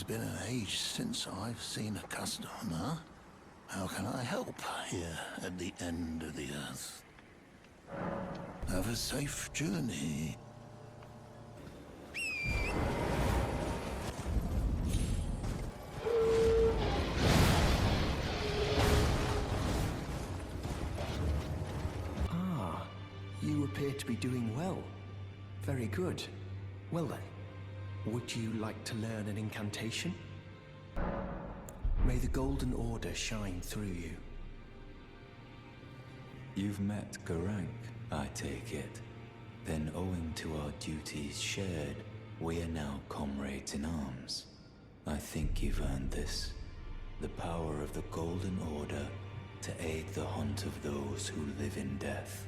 It's been an age since I've seen a customer. How can I help here at the end of the earth? Have a safe journey. Ah, you appear to be doing well. Very good. Well then, would you like to learn an incantation? May the Golden Order shine through you. You've met Garank, I take it. Then owing to our duties shared, we are now comrades in arms. I think you've earned this. The power of the Golden Order to aid the hunt of those who live in death.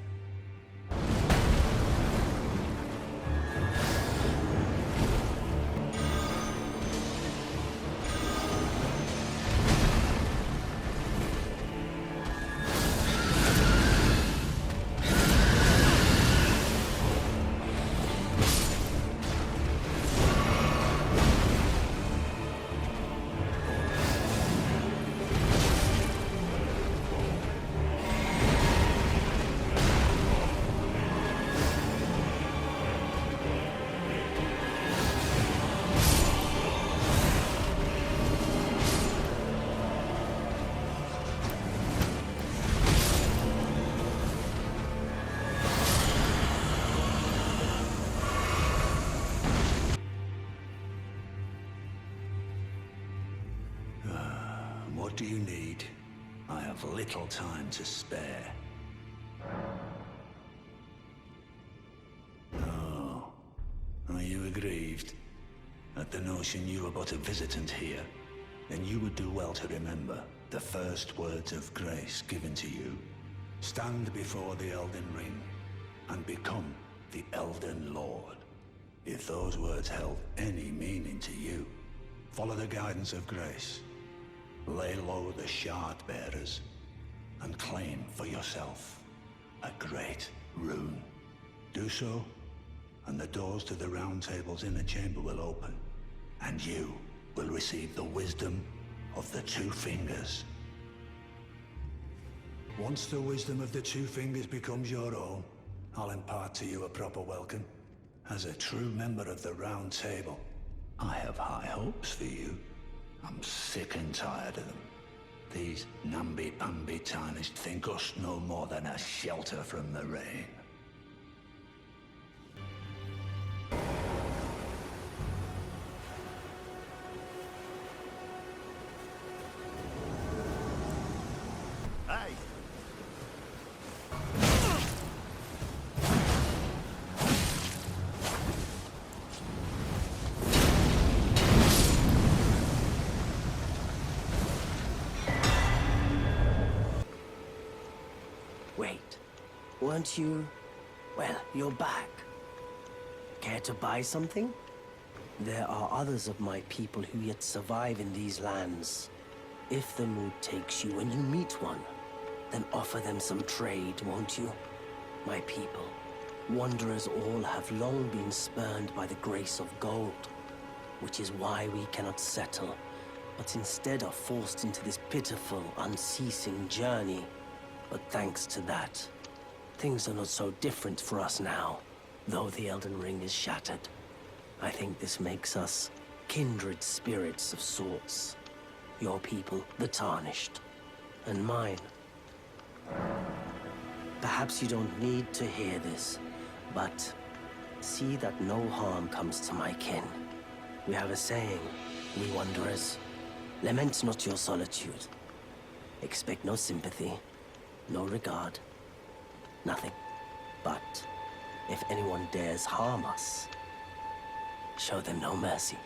What do you need? I have little time to spare. Oh, are you aggrieved at the notion you are but a visitant here? Then you would do well to remember the first words of grace given to you. Stand before the Elden Ring and become the Elden Lord. If those words held any meaning to you, follow the guidance of grace. Lay low the shard bearers and claim for yourself a great rune. Do so, and the doors to the Round Table's inner chamber will open, and you will receive the wisdom of the Two Fingers. Once the wisdom of the Two Fingers becomes your own, I'll impart to you a proper welcome. As a true member of the Round Table, I have high hopes for you. I'm sick and tired of them. These namby-pamby tarnished think us no more than a shelter from the rain. Hey! Wait, weren't you... Well, you're back. Care to buy something? There are others of my people who yet survive in these lands. If the mood takes you and you meet one, then offer them some trade, won't you? My people, wanderers all have long been spurned by the grace of gold, which is why we cannot settle, but instead are forced into this pitiful, unceasing journey. But thanks to that, things are not so different for us now, though the Elden Ring is shattered. I think this makes us kindred spirits of sorts. Your people, the Tarnished, and mine. Perhaps you don't need to hear this, but see that no harm comes to my kin. We have a saying, we wanderers, lament not your solitude. Expect no sympathy. No regard. Nothing. But if anyone dares harm us, show them no mercy.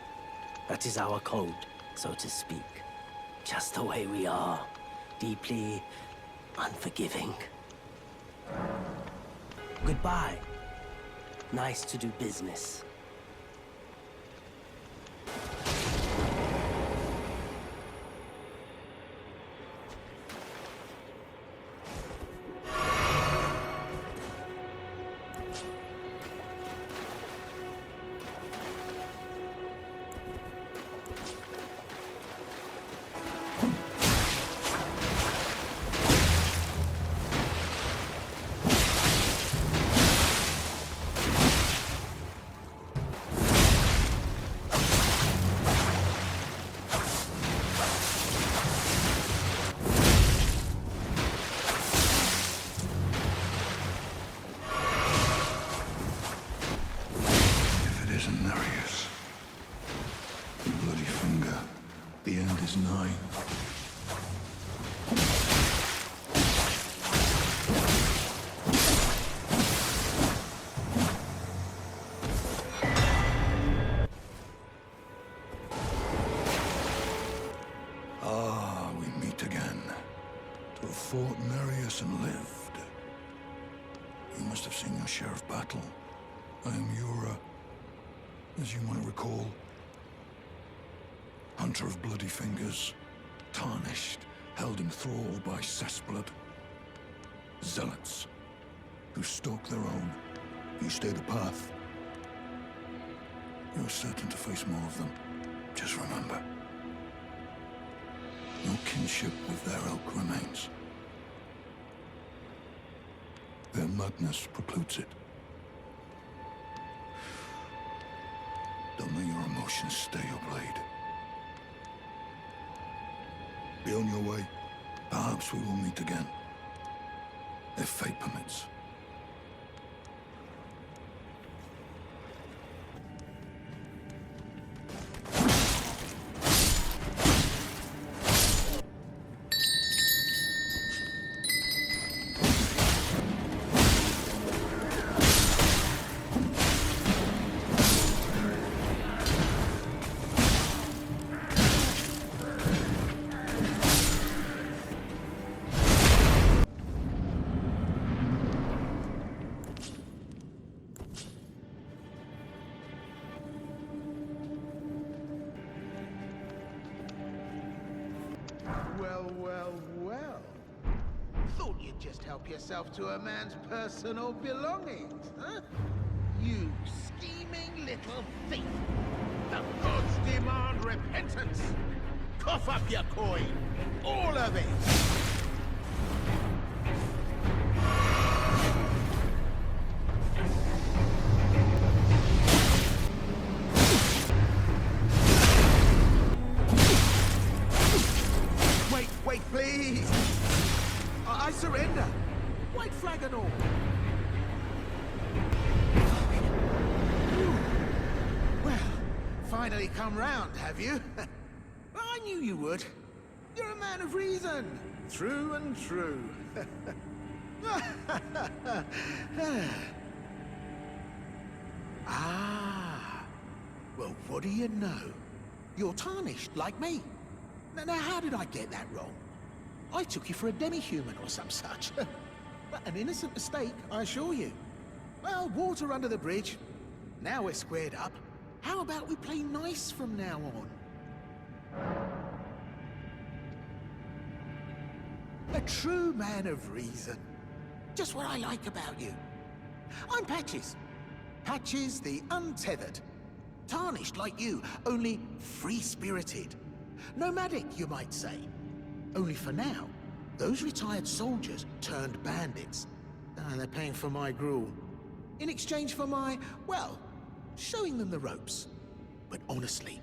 That is our code, so to speak. Just the way we are. Deeply unforgiving. Goodbye. Nice to do business. Marius and lived. You must have seen your share of battle. I am your, as you might recall, hunter of bloody fingers, tarnished, held in thrall by cessblood. Zealots, who stalk their own. You stay the path. You're certain to face more of them. Just remember, no kinship with their ilk remains. Their madness precludes it. Don't let your emotions stay your blade. Be on your way. Perhaps we will meet again. If fate permits. Well. Thought you'd just help yourself to a man's personal belongings, huh? You scheming little thief! The gods demand repentance! Cough up your coin! All of it! Wait, please! I surrender! White flag and all! Well, finally come round, have you? I knew you would. You're a man of reason. True and true. Ah. Well, what do you know? You're tarnished, like me. Now, how did I get that wrong? I took you for a demi-human or some such. But an innocent mistake, I assure you. Well, water under the bridge. Now we're squared up. How about we play nice from now on? A true man of reason. Just what I like about you. I'm Patches. Patches the Untethered. Tarnished like you, only free-spirited. Nomadic, you might say. Only for now, those retired soldiers turned bandits. They're paying for my gruel. In exchange for my, well, showing them the ropes. But honestly,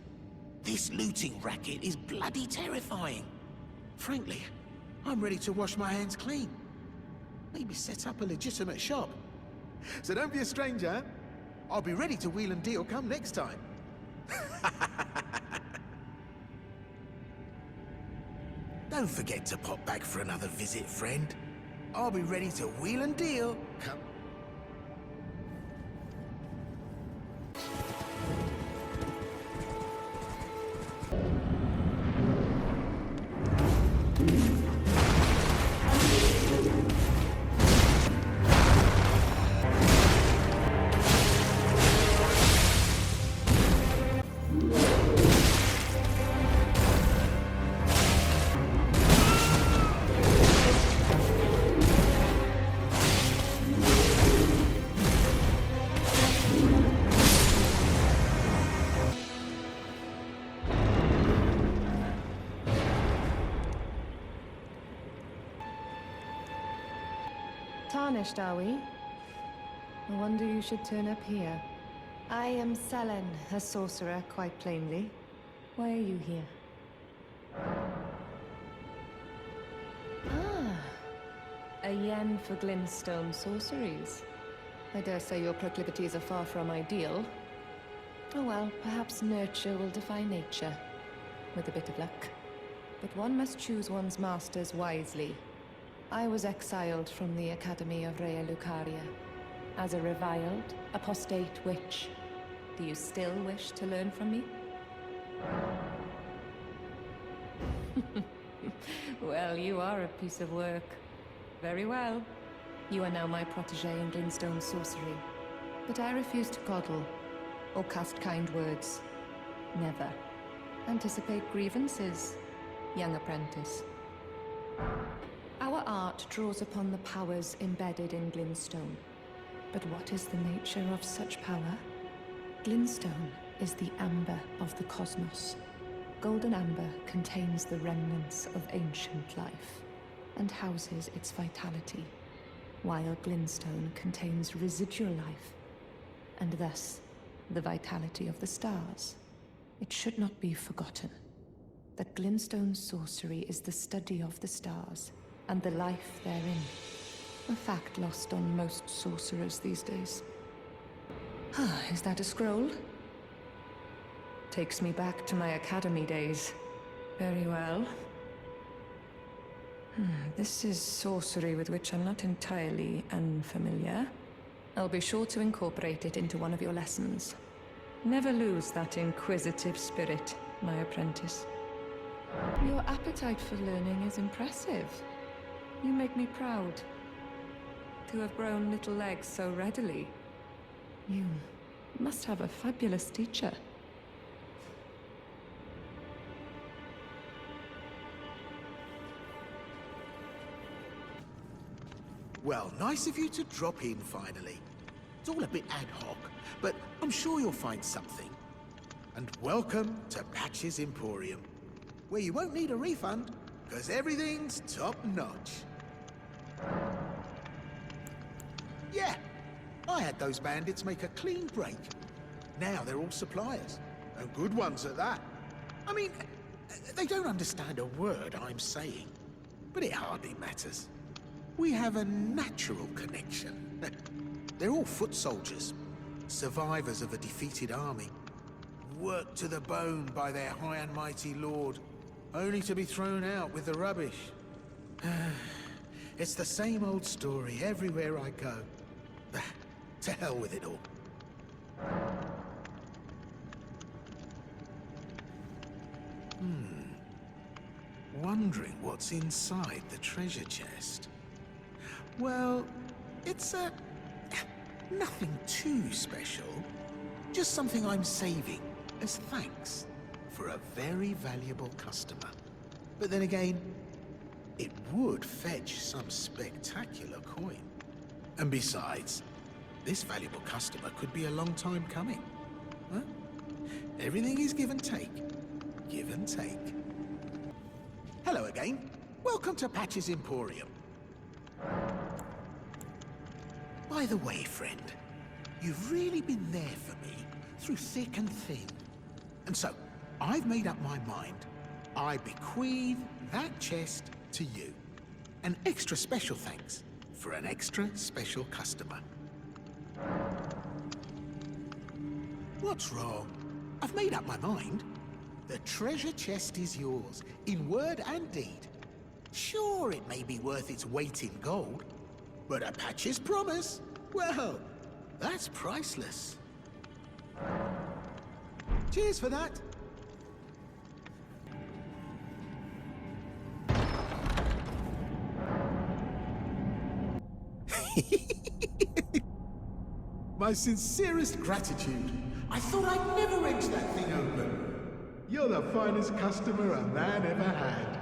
this looting racket is bloody terrifying. Frankly, I'm ready to wash my hands clean. Maybe set up a legitimate shop. So don't be a stranger. I'll be ready to wheel and deal come next time. Don't forget to pop back for another visit, friend. I'll be ready to wheel and deal come... Tarnished, are we? I wonder you should turn up here. I am Selen, a sorcerer, quite plainly. Why are you here? Ah, a yen for glintstone sorceries. I dare say your proclivities are far from ideal. Oh well, perhaps nurture will defy nature, with a bit of luck. But one must choose one's masters wisely. I was exiled from the Academy of Rea Lucaria. As a reviled, apostate witch. Do you still wish to learn from me? Well, you are a piece of work. Very well. You are now my protege in Glintstone sorcery. But I refuse to coddle, or cast kind words. Never. Anticipate grievances, young apprentice. Our art draws upon the powers embedded in Glintstone. But what is the nature of such power? Glintstone is the amber of the cosmos. Golden amber contains the remnants of ancient life and houses its vitality, while Glintstone contains residual life and thus the vitality of the stars. It should not be forgotten that Glintstone sorcery is the study of the stars and the life therein, a fact lost on most sorcerers these days. Is that a scroll? Takes me back to my academy days. Very well. This is sorcery with which I'm not entirely unfamiliar. I'll be sure to incorporate it into one of your lessons. Never lose that inquisitive spirit, my apprentice. Your appetite for learning is impressive. You make me proud to have grown little legs so readily. You must have a fabulous teacher. Well, nice of you to drop in finally. It's all a bit ad hoc, but I'm sure you'll find something. And welcome to Patch's Emporium, where you won't need a refund, because everything's top-notch. Yeah, I had those bandits make a clean break. Now they're all suppliers, and good ones at that. I mean, they don't understand a word I'm saying, but it hardly matters. We have a natural connection. They're all foot soldiers, survivors of a defeated army, worked to the bone by their high and mighty lord, only to be thrown out with the rubbish. It's the same old story everywhere I go. To hell with it all. Wondering what's inside the treasure chest. Well, it's nothing too special. Just something I'm saving as thanks for a very valuable customer. But then again, it would fetch some spectacular coin. And besides, this valuable customer could be a long time coming. Huh? Everything is give and take. Give and take. Hello again. Welcome to Patch's Emporium. By the way, friend, you've really been there for me through thick and thin. And so, I've made up my mind. I bequeath that chest to you. An extra special thanks for an extra special customer. What's wrong? I've made up my mind. The treasure chest is yours, in word and deed. Sure, it may be worth its weight in gold, but a Patch's promise, well, that's priceless. Cheers for that. My sincerest gratitude. I thought I'd never wrench that thing open. You're the finest customer a man ever had.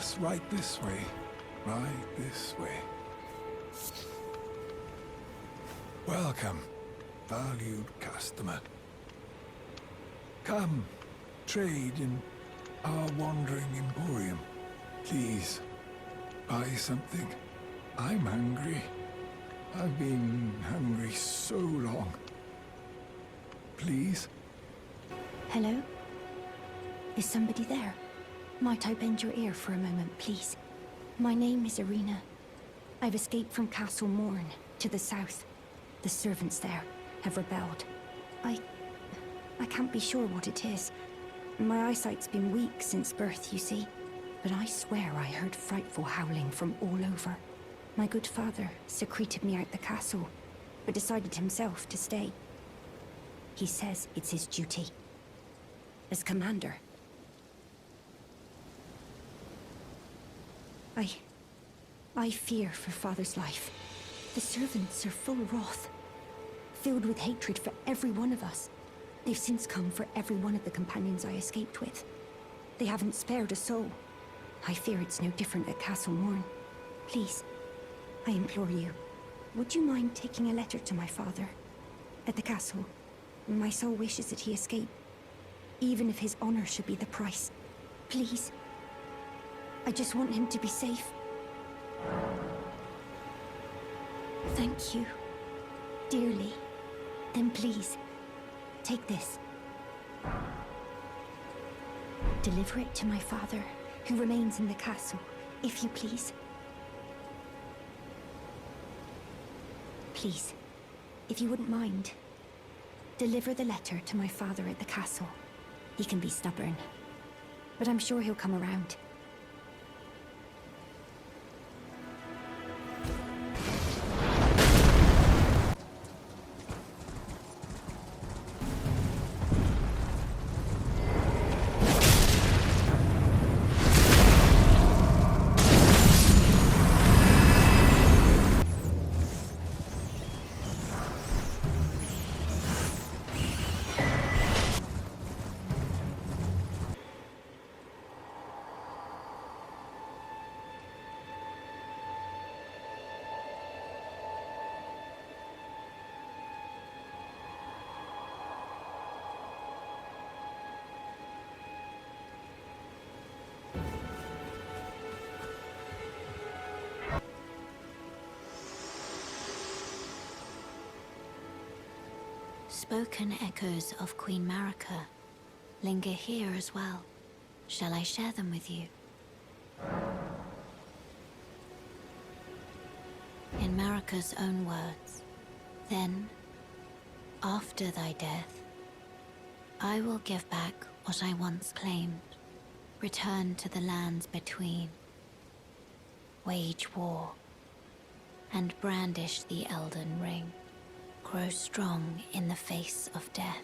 Yes, right this way. Right this way. Welcome, valued customer. Come, trade in our wandering emporium. Please, buy something. I'm hungry. I've been hungry so long. Please? Hello? Is somebody there? Might I bend your ear for a moment, please? My name is Irina. I've escaped from Castle Morn, to the south. The servants there have rebelled. I can't be sure what it is. My eyesight's been weak since birth, you see. But I swear I heard frightful howling from all over. My good father secreted me out the castle, but decided himself to stay. He says it's his duty. As commander. I fear for father's life. The servants are full of wrath, filled with hatred for every one of us. They've since come for every one of the companions I escaped with. They haven't spared a soul. I fear it's no different at Castle Morn. Please, I implore you, would you mind taking a letter to my father? At the castle, my soul wishes that he escape, even if his honor should be the price. Please. I just want him to be safe. Thank you. Dearly. Then please, take this. Deliver it to my father, who remains in the castle, if you please. Please, if you wouldn't mind, deliver the letter to my father at the castle. He can be stubborn, but I'm sure he'll come around. Spoken echoes of Queen Marika linger here as well. Shall I share them with you? In Marika's own words, then, after thy death, I will give back what I once claimed, return to the lands between, wage war, and brandish the Elden Ring. Grow strong in the face of death.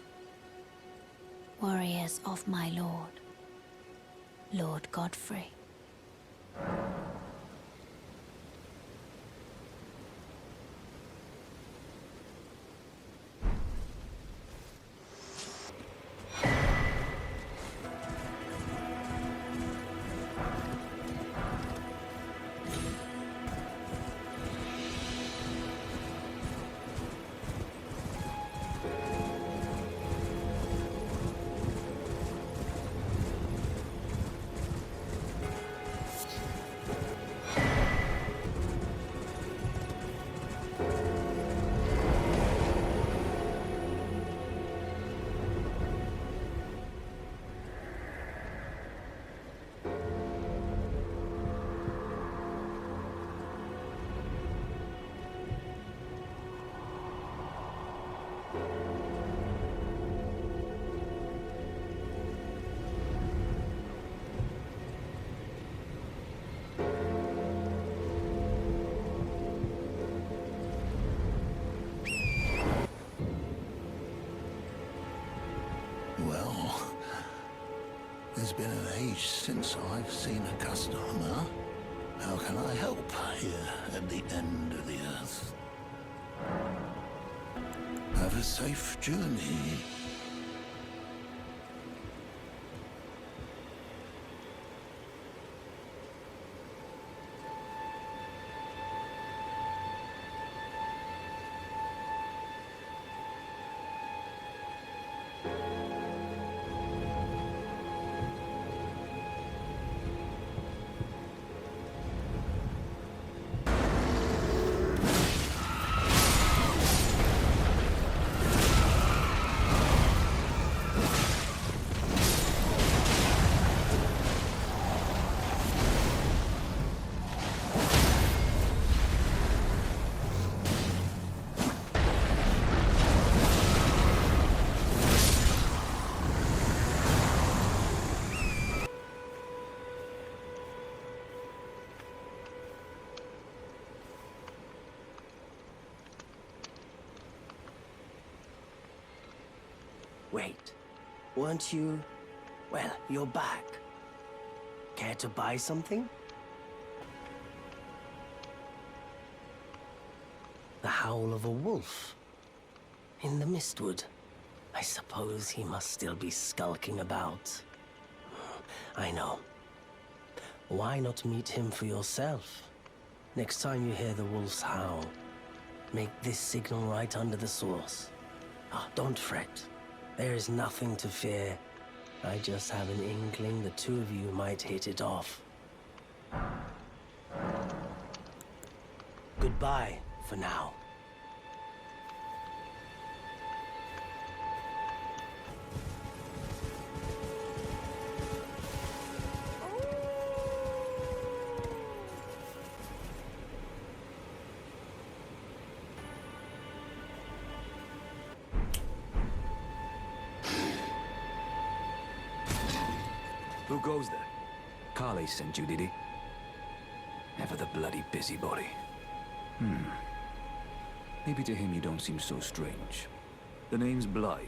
Warriors of my lord, Lord Godfrey. Well, there's been an age since I've seen a customer. How can I help here at the end of the earth? Have a safe journey. Wait, weren't you... Well, you're back. Care to buy something? The howl of a wolf. In the Mistwood. I suppose he must still be skulking about. I know. Why not meet him for yourself? Next time you hear the wolf's howl, make this signal right under the source. Ah, don't fret. There is nothing to fear. I just have an inkling the two of you might hit it off. Goodbye for now. Who goes there? Carly sent you, did he? Ever the bloody busybody. Maybe to him you don't seem so strange. The name's Blythe.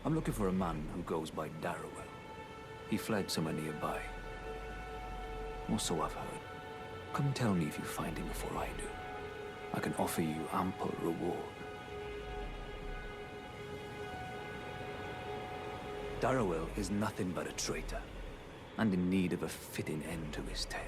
I'm looking for a man who goes by Darrowell. He fled somewhere nearby. Or so I've heard. Come tell me if you find him before I do. I can offer you ample reward. Darrowell is nothing but a traitor, and in need of a fitting end to his tale.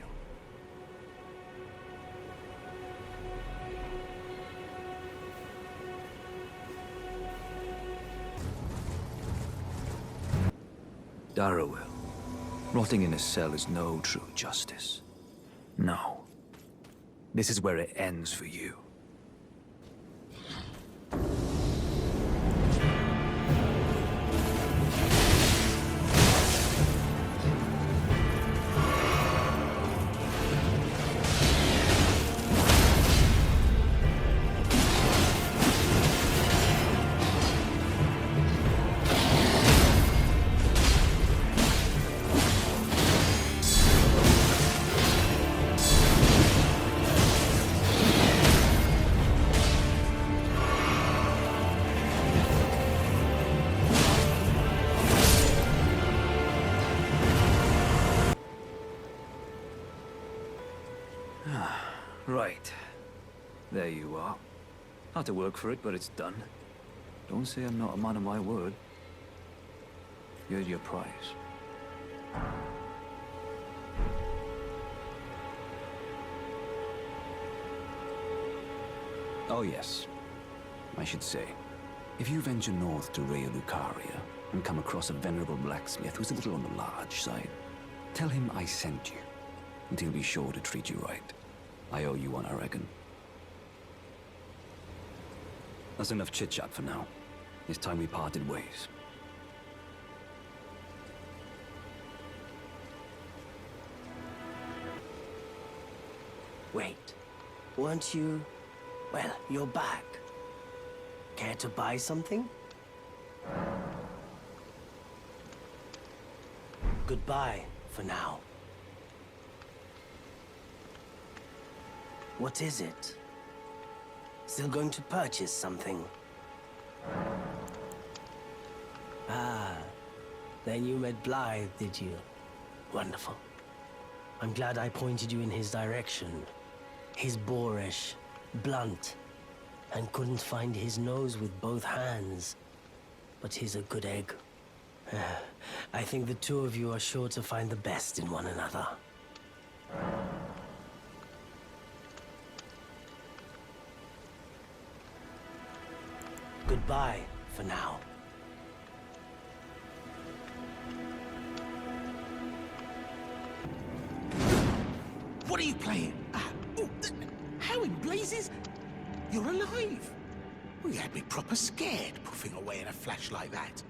Darrowell, rotting in a cell is no true justice. No. This is where it ends for you. Right. There you are. Had to work for it, but it's done. Don't say I'm not a man of my word. Here's your prize. Oh yes. I should say, if you venture north to Raya Lucaria and come across a venerable blacksmith who's a little on the large side, tell him I sent you, and he'll be sure to treat you right. I owe you one, I reckon. That's enough chit-chat for now. It's time we parted ways. Wait, weren't you... Well, you're back. Care to buy something? Goodbye for now. What is it? Still going to purchase something? Ah, then you met Blythe, did you? Wonderful. I'm glad I pointed you in his direction. He's boorish, blunt, and couldn't find his nose with both hands. But he's a good egg. I think the two of you are sure to find the best in one another. Goodbye for now. What are you playing? How in blazes? You're alive. Well, you had me proper scared, puffing away in a flash like that.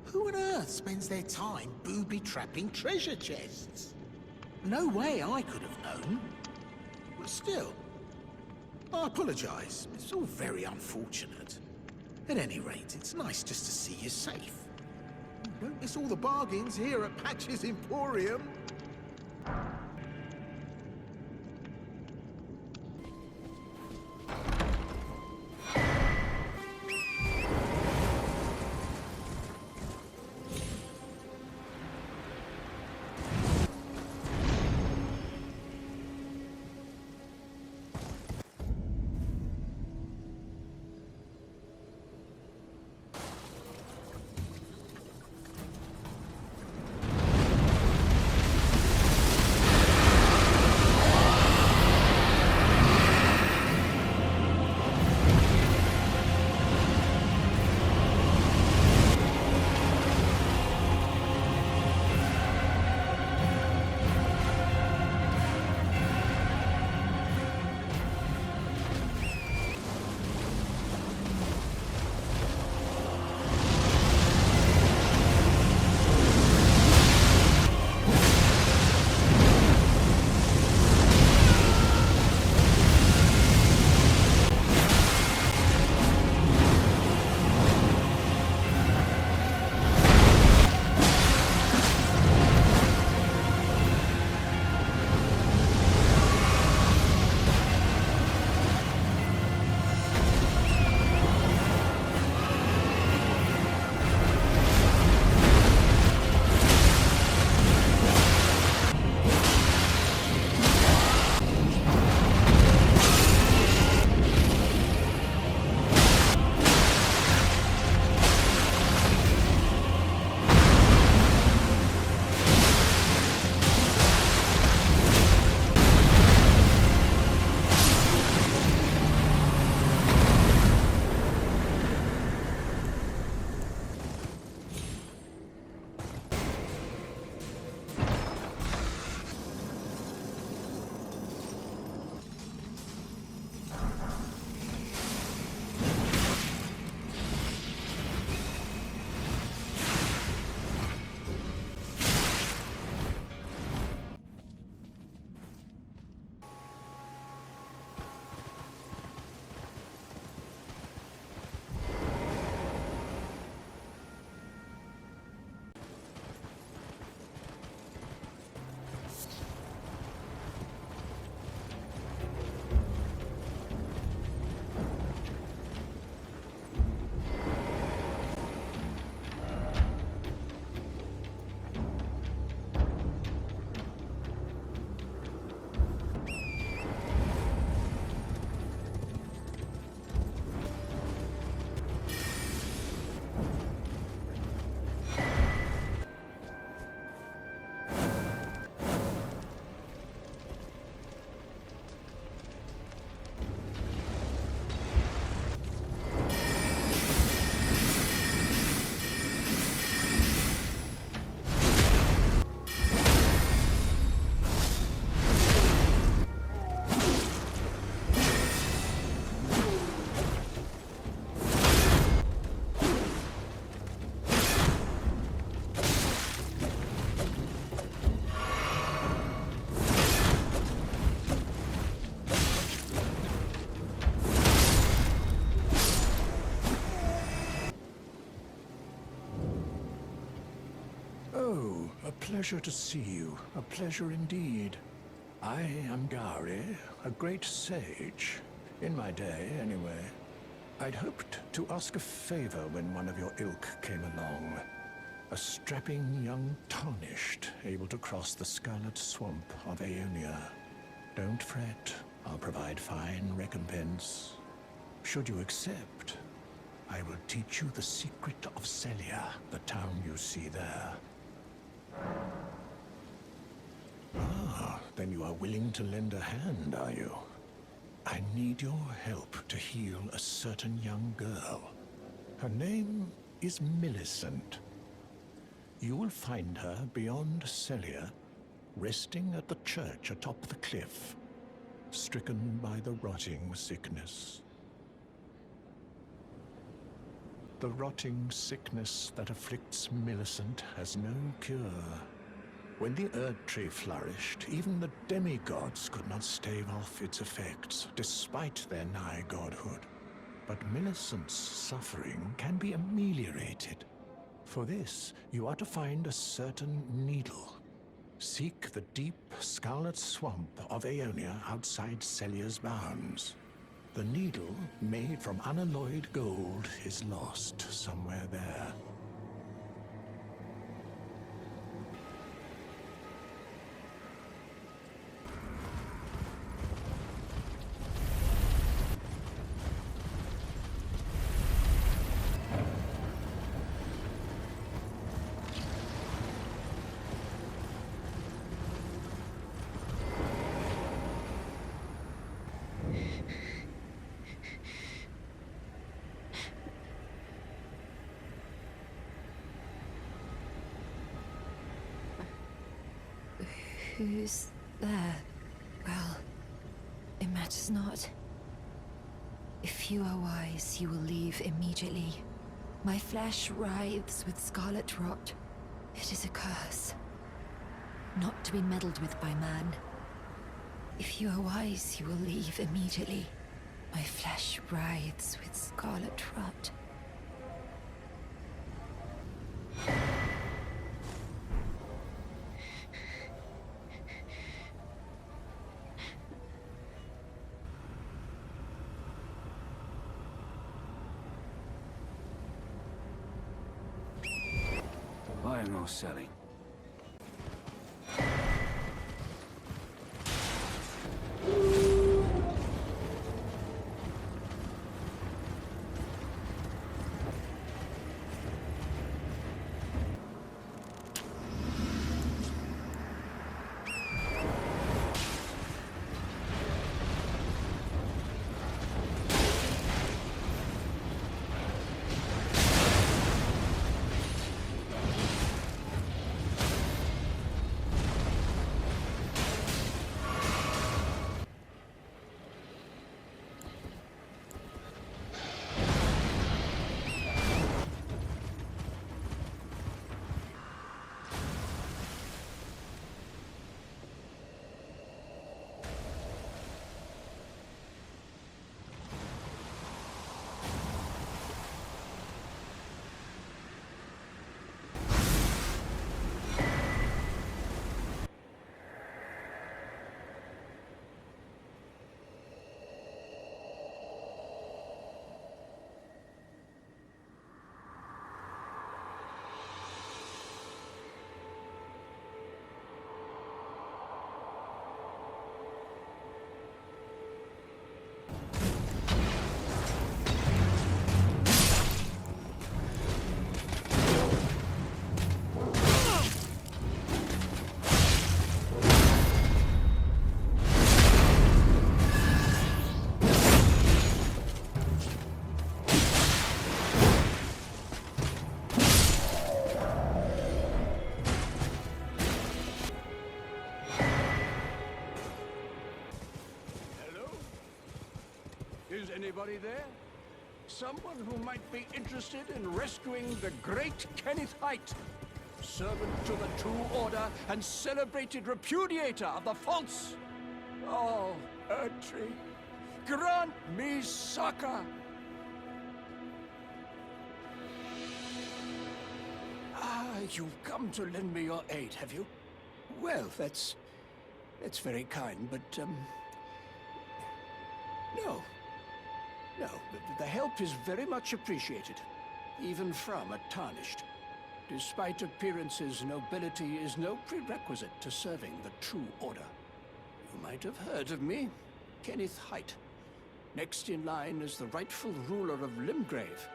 Who on earth spends their time booby-trapping treasure chests? No way I could have known. But still, I apologize. It's all very unfortunate. At any rate, it's nice just to see you safe. Don't miss all the bargains here at Patch's Emporium. pleasure to see you. A pleasure indeed. I am Gari, a great sage. In my day, anyway. I'd hoped to ask a favor when one of your ilk came along. A strapping young tarnished, able to cross the scarlet swamp of Aeonia. Don't fret, I'll provide fine recompense. Should you accept, I will teach you the secret of Celia, the town you see there. Ah, then you are willing to lend a hand, are you? I need your help to heal a certain young girl. Her name is Millicent. You will find her beyond Celia, resting at the church atop the cliff, stricken by the rotting sickness. The rotting sickness that afflicts Millicent has no cure. When the Erd Tree flourished, even the demigods could not stave off its effects, despite their nigh godhood. But Millicent's suffering can be ameliorated. For this, you are to find a certain needle. Seek the deep, scarlet swamp of Aeonia outside Celia's bounds. The needle, made from unalloyed gold, is lost somewhere there. Who's there? Well, it matters not. If you are wise, you will leave immediately. My flesh writhes with scarlet rot. It is a curse, not to be meddled with by man. If you are wise, you will leave immediately. My flesh writhes with scarlet rot. Buying or selling? Is anybody there? Someone who might be interested in rescuing the great Kenneth Height, servant to the True Order and celebrated repudiator of the false. Oh, Erdtree, grant me succor. Ah, you've come to lend me your aid, have you? Well, that's very kind, but, no. No, the help is very much appreciated, even from a Tarnished. Despite appearances, nobility is no prerequisite to serving the true order. You might have heard of me, Kenneth Height. Next in line is the rightful ruler of Limgrave,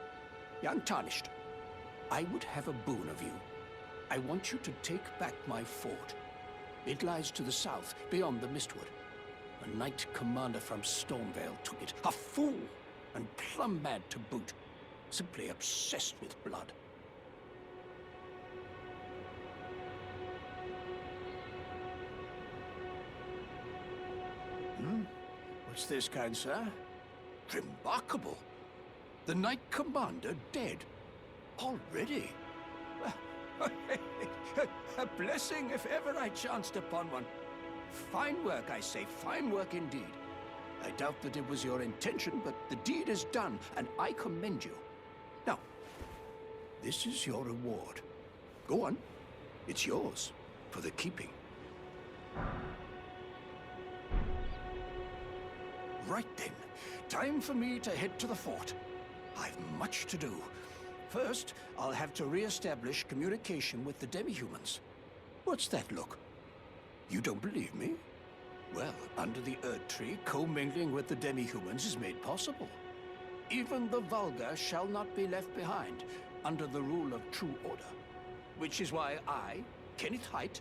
young Tarnished. I would have a boon of you. I want you to take back my fort. It lies to the south, beyond the Mistwood. A knight commander from Stormvale took it. A fool! And plumb mad to boot. Simply obsessed with blood. What's this, kind sir? Remarkable. The Knight Commander dead. Already? A blessing if ever I chanced upon one. Fine work, I say. Fine work indeed. I doubt that it was your intention, but the deed is done, and I commend you. Now, this is your reward. Go on. It's yours, for the keeping. Right then. Time for me to head to the fort. I've much to do. First, I'll have to re-establish communication with the demi-humans. What's that look? You don't believe me? Well, under the Erd Tree, commingling with the demi-humans is made possible. Even the vulgar shall not be left behind, under the rule of true order. Which is why I, Kenneth Height,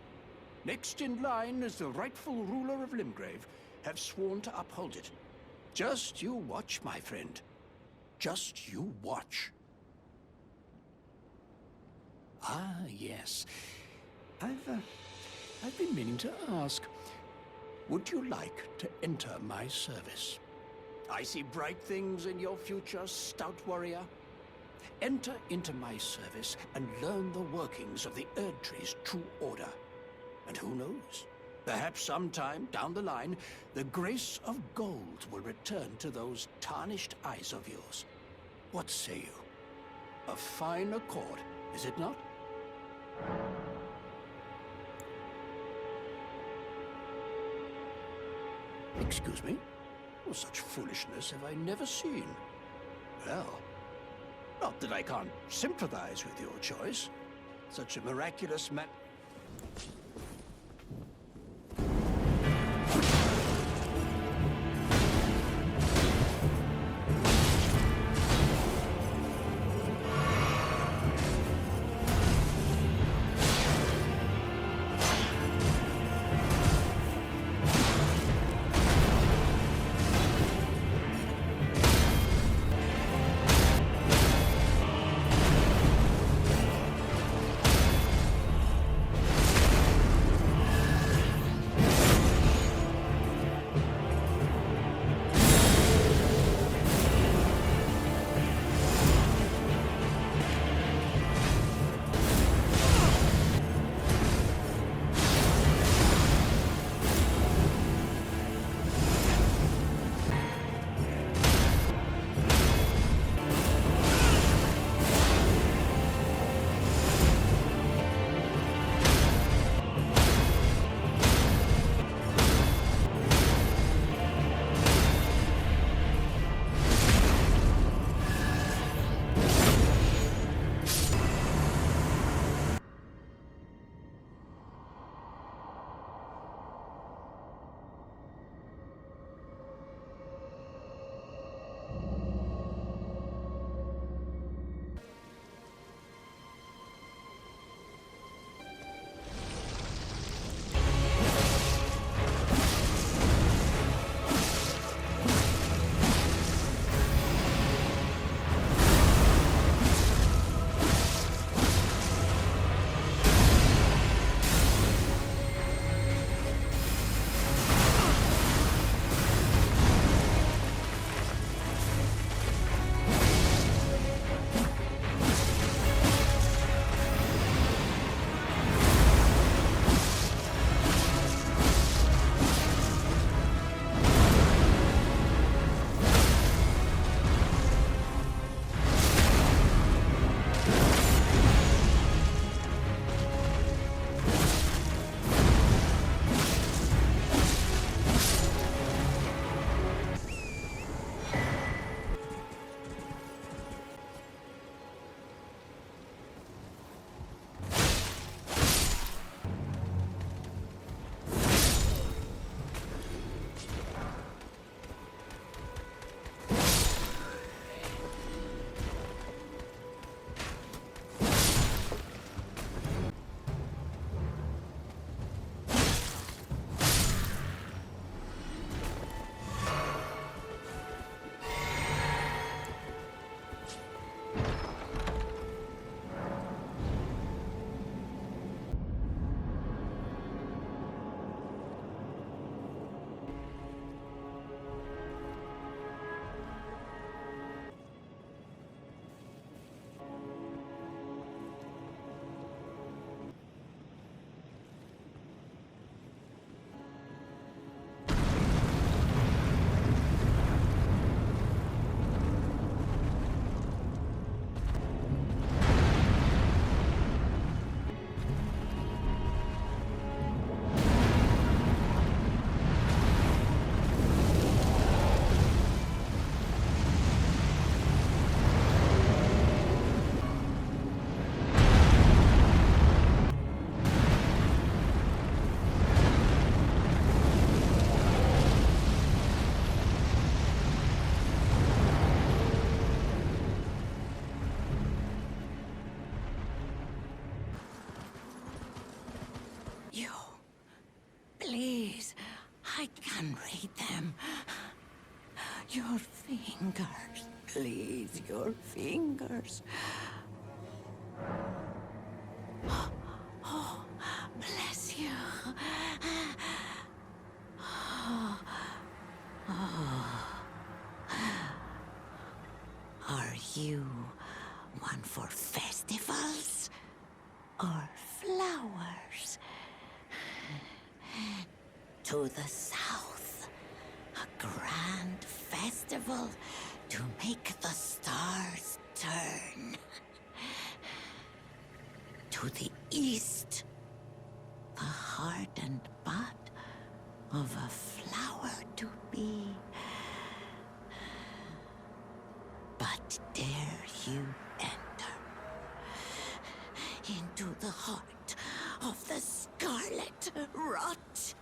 next in line as the rightful ruler of Limgrave, have sworn to uphold it. Just you watch, my friend. Just you watch. Ah, yes. I've been meaning to ask. Would you like to enter my service? I see bright things in your future, stout warrior. Enter into my service and learn the workings of the Erd Tree's true order. And who knows? Perhaps sometime down the line, the grace of gold will return to those tarnished eyes of yours. What say you? A fine accord, is it not? Excuse me? Well, such foolishness have I never seen. Well, not that I can't sympathize with your choice. Such a miraculous man... Your fingers, please, your fingers. Oh, bless you. Are you one for festivals or flowers? To the south, a grand festival to make the stars turn. To the east, the heart and bud of a flower to be. But dare you enter into the heart of the scarlet rot?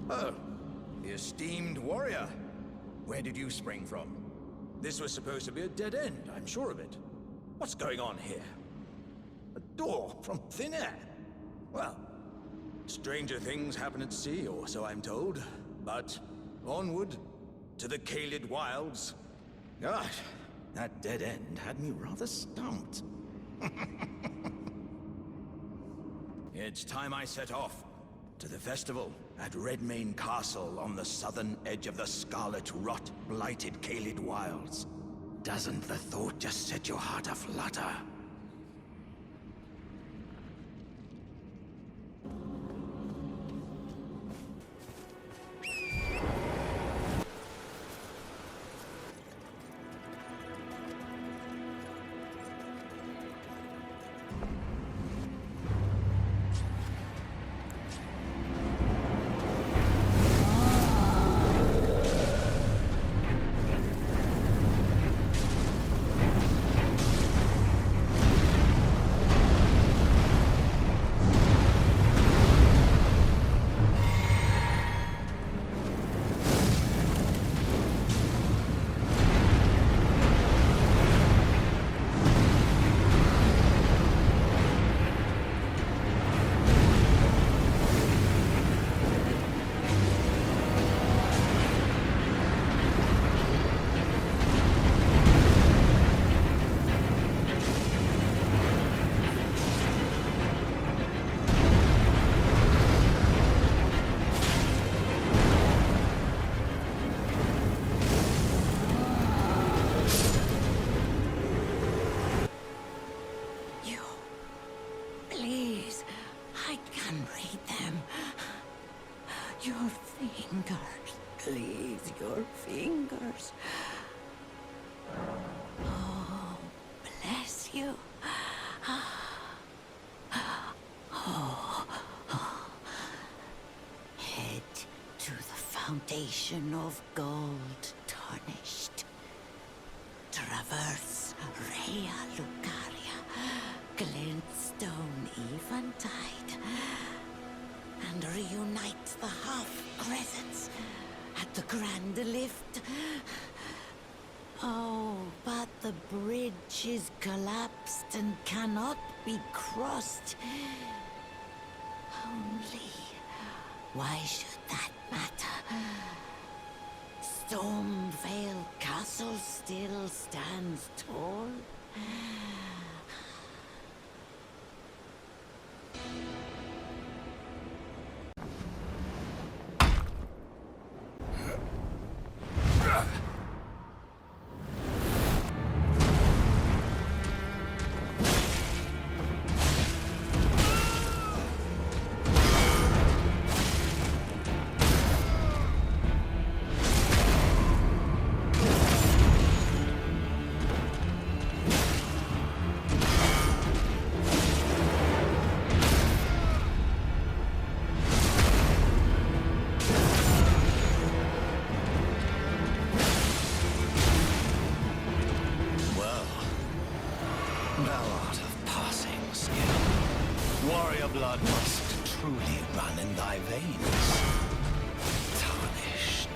Oh, the esteemed warrior. Where did you spring from? This was supposed to be a dead end, I'm sure of it. What's going on here? A door from thin air? Well, stranger things happen at sea, or so I'm told. But onward to the Kaled Wilds. Gosh, that dead end had me rather stumped. It's time I set off to the festival at Redmane Castle on the southern edge of the scarlet rot blighted Kaled Wilds. Doesn't the thought just set your heart aflutter? Please, I can read them. Your fingers, please, your fingers. Oh, bless you. Head to the fountain of gold tarnished. Traverse Rhea Lucaria, glintstone eventide, and reunite the half-crescents at the grand lift. Oh, but the bridge is collapsed and cannot be crossed. Only, why should that matter? Stormvale Castle still stands tall? Warrior blood must truly run in thy veins. Tarnished.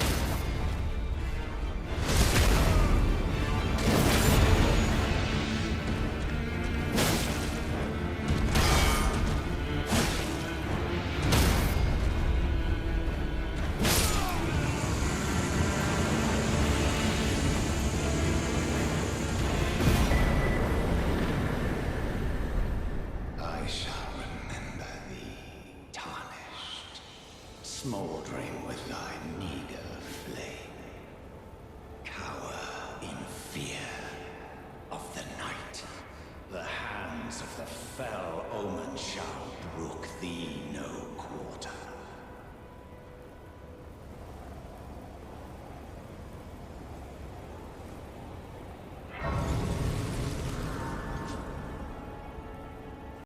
I shall remember thee, tarnished, smouldering with thy meager flame. Cower in fear of the night. The hands of the fell omen shall brook thee